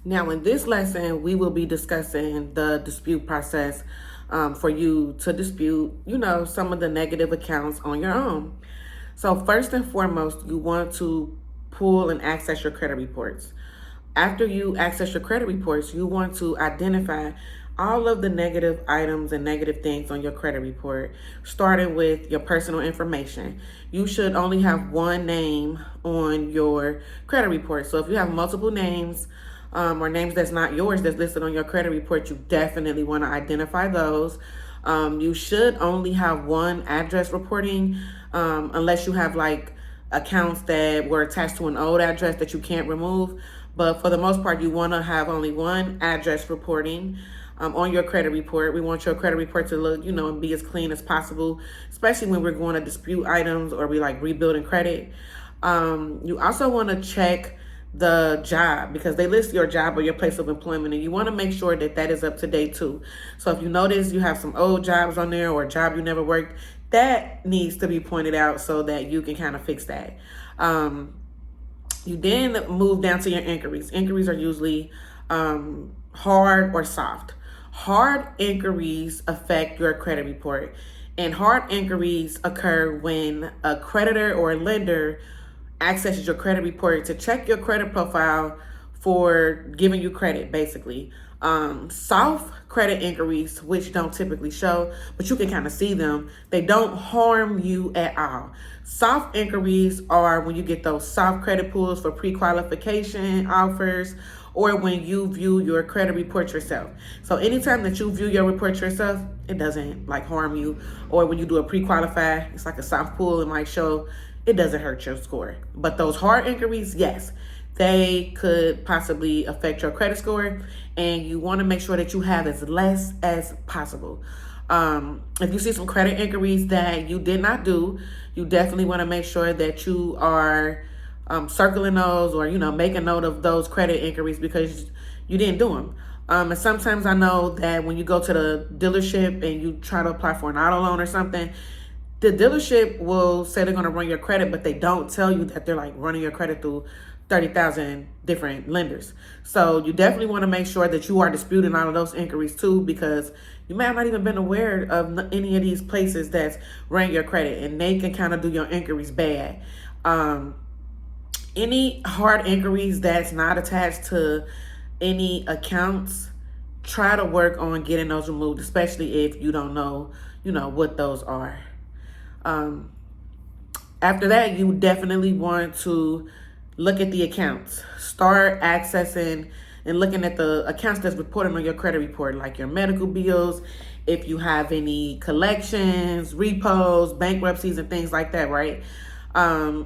Now, in this lesson, we will be discussing the dispute process for you to dispute, some of the negative accounts on your own. So first and foremost, you want to pull and access your credit reports. After you access your credit reports, you want to identify all of the negative items and negative things on your credit report, starting with your personal information. You should only have one name on your credit report. So if you have multiple names, or names that's not yours that's listed on your credit report, you definitely want to identify those. You should only have one address reporting, unless you have like accounts that were attached to an old address that you can't remove. But for the most part, you want to have only one address reporting on your credit report. We want your credit report to look, and be as clean as possible, especially when we're going to dispute items or we like rebuilding credit. You also want to check the job, because they list your job or your place of employment, and you want to make sure that that is up to date too. So if you notice you have some old jobs on there or a job you never worked, that needs to be pointed out so that you can kind of fix that. You then move down to your inquiries. Inquiries are usually hard or soft. Hard inquiries affect your credit report, and hard inquiries occur when a creditor or a lender accesses your credit report to check your credit profile for giving you credit, basically. Soft credit inquiries, which don't typically show, but you can kind of see them, they don't harm you at all. Soft inquiries are when you get those soft credit pulls for pre-qualification offers, or when you view your credit report yourself. So anytime that you view your report yourself, it doesn't like harm you. Or when you do a pre-qualify, it's like a soft pull, it might show, it doesn't hurt your score. But those hard inquiries, yes, they could possibly affect your credit score, and you want to make sure that you have as less as possible. If you see some credit inquiries that you did not do, you definitely want to make sure that you are circling those, or make a note of those credit inquiries because you didn't do them. And sometimes I know that when you go to the dealership and you try to apply for an auto loan or something, the dealership will say they're going to run your credit, but they don't tell you that they're like running your credit through 30,000 different lenders. So you definitely want to make sure that you are disputing all of those inquiries too, because you may have not even been aware of any of these places that's running your credit, and they can kind of do your inquiries bad. Any hard inquiries that's not attached to any accounts, try to work on getting those removed, especially if you don't know, what those are. After that, you definitely want to look at the accounts. Start accessing and looking at the accounts that's reported on your credit report, like your medical bills, if you have any collections, repos, bankruptcies, and things like that, right?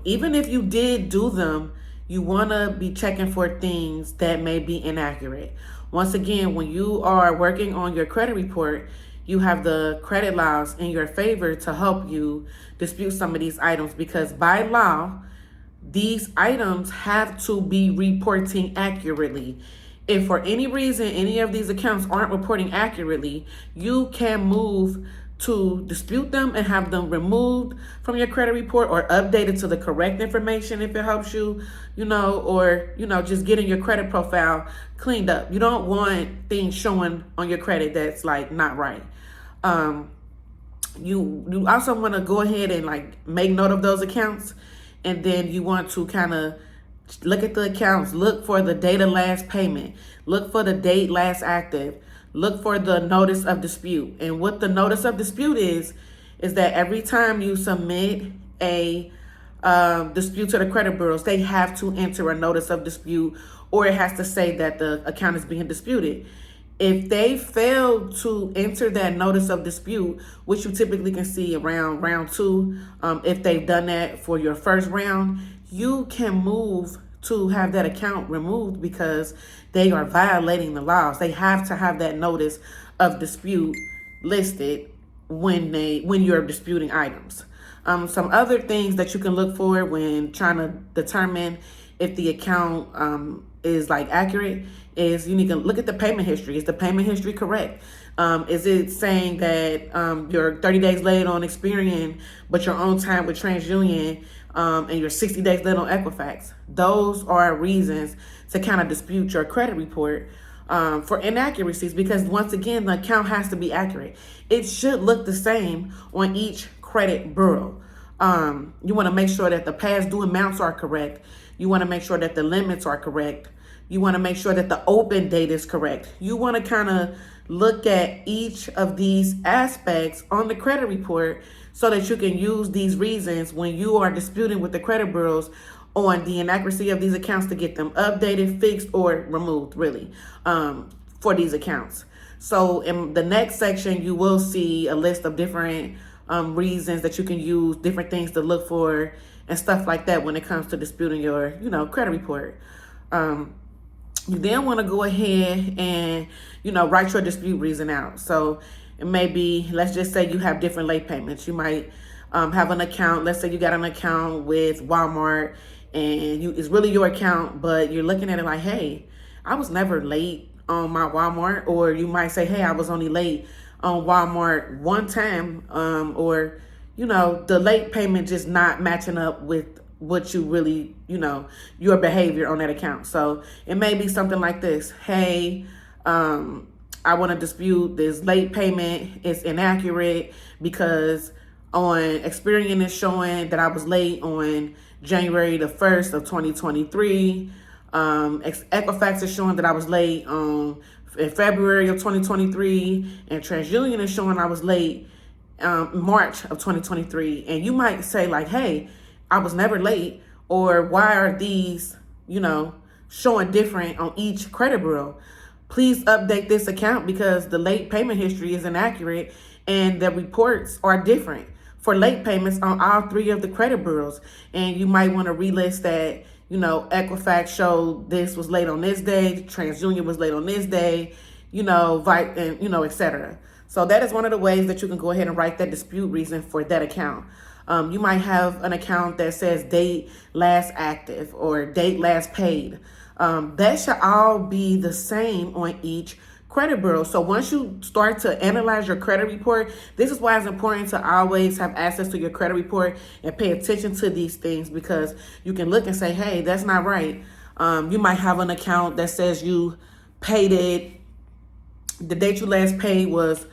Even if you did do them, you want to be checking for things that may be inaccurate. Once again, when you are working on your credit report, you have the credit laws in your favor to help you dispute some of these items, because by law, these items have to be reporting accurately. If for any reason any of these accounts aren't reporting accurately, you can move to dispute them and have them removed from your credit report, or updated to the correct information if it helps you, or, just getting your credit profile cleaned up. You don't want things showing on your credit that's like not right. You also want to go ahead and like make note of those accounts, and then you want to kind of look at the accounts, look for the date of last payment, look for the date last active, look for the notice of dispute. And what the notice of dispute is that every time you submit a dispute to the credit bureaus, they have to enter a notice of dispute, or it has to say that the account is being disputed. If they fail to enter that notice of dispute, which you typically can see around round 2, if they've done that for your first round, you can move to have that account removed because they are violating the laws. They have to have that notice of dispute listed when you're disputing items. Some other things that you can look for when trying to determine if the account is like accurate is you need to look at the payment history. Is the payment history correct? Is it saying that you're 30 days late on Experian, but you're on time with TransUnion, and you're 60 days late on Equifax. Those are reasons to kind of dispute your credit report for inaccuracies, because once again, the account has to be accurate. It should look the same on each credit bureau. You want to make sure that the past due amounts are correct. You want to make sure that the limits are correct. You want to make sure that the open date is correct. You want to kind of look at each of these aspects on the credit report so that you can use these reasons when you are disputing with the credit bureaus on the inaccuracy of these accounts to get them updated, fixed, or removed, really, for these accounts. So in the next section, you will see a list of different reasons that you can use, different things to look for, and stuff like that when it comes to disputing your, credit report. You then want to go ahead and, write your dispute reason out. So it may be, let's just say you have different late payments. You might have an account. Let's say you got an account with Walmart and it's really your account, but you're looking at it like, hey, I was never late on my Walmart. Or you might say, hey, I was only late on Walmart one time, or, the late payment just not matching up with what you really, your behavior on that account. So it may be something like this. Hey, I want to dispute this late payment. It's inaccurate because on Experian is showing that I was late on January the 1st of 2023. Equifax is showing that I was late in February of 2023, and TransUnion is showing I was late March of 2023. And you might say like, hey, I was never late, or why are these, showing different on each credit bureau? Please update this account because the late payment history is inaccurate and the reports are different for late payments on all three of the credit bureaus. And you might want to relist that, Equifax showed this was late on this day, TransUnion was late on this day, etc. So that is one of the ways that you can go ahead and write that dispute reason for that account. You might have an account that says date last active or date last paid. That should all be the same on each credit bureau. So once you start to analyze your credit report, this is why it's important to always have access to your credit report and pay attention to these things, because you can look and say, hey, that's not right. You might have an account that says you paid it, the date you last paid was,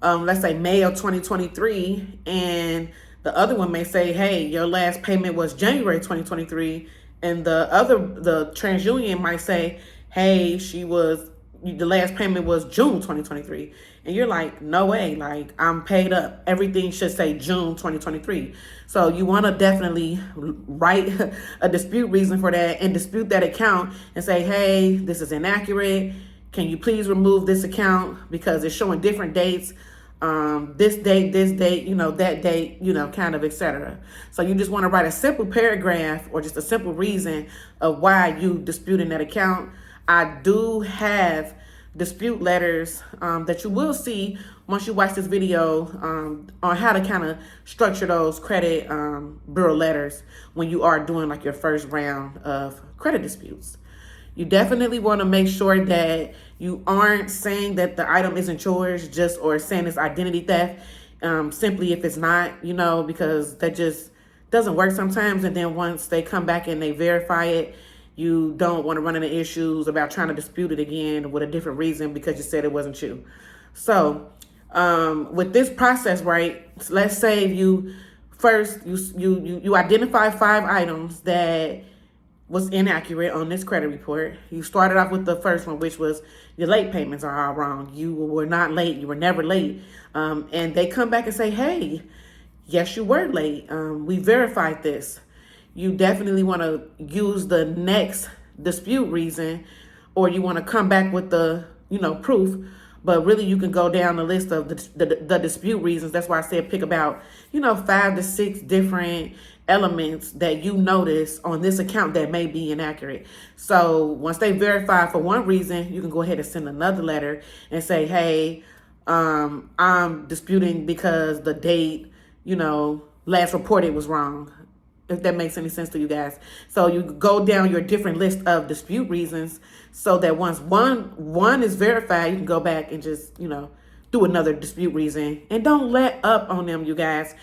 let's say May of 2023, and the other one may say, hey, your last payment was January 2023. And the TransUnion might say, hey, the last payment was June 2023. And you're like, no way, like I'm paid up. Everything should say June 2023. So you want to definitely write a dispute reason for that and dispute that account and say, hey, this is inaccurate. Can you please remove this account because it's showing different dates? This date, that date, kind of, etc. So you just want to write a simple paragraph or just a simple reason of why you disputing that account. I do have dispute letters that you will see once you watch this video on how to kind of structure those credit bureau letters when you are doing like your first round of credit disputes. You definitely want to make sure that you aren't saying that the item isn't yours or saying it's identity theft simply if it's not, because that just doesn't work sometimes. And then once they come back and they verify it, you don't want to run into issues about trying to dispute it again with a different reason because you said it wasn't you. So with this process, right, let's say you identify 5 items that was inaccurate on this credit report. You started off with the first one, which was your late payments are all wrong. You were not late. You were never late. And they come back and say, hey, yes, you were late. We verified this. You definitely want to use the next dispute reason, or you want to come back with the, proof. But really, you can go down the list of the dispute reasons. That's why I said pick about, 5 to 6 different elements that you notice on this account that may be inaccurate. So once they verify for one reason, you can go ahead and send another letter and say, hey, I'm disputing because the date, last reported was wrong. If that makes any sense to you guys. So you go down your different list of dispute reasons so that once one is verified, you can go back and just, do through another dispute reason. And don't let up on them, you guys.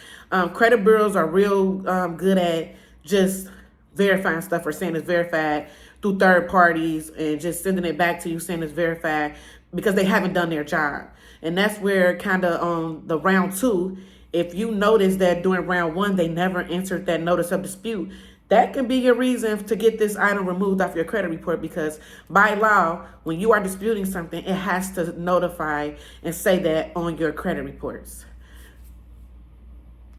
Credit bureaus are real good at just verifying stuff or saying it's verified through third parties and just sending it back to you saying it's verified because they haven't done their job. And that's where kind of on the round two, if you notice that during round one, they never answered that notice of dispute, that can be your reason to get this item removed off your credit report, because by law, when you are disputing something, it has to notify and say that on your credit reports.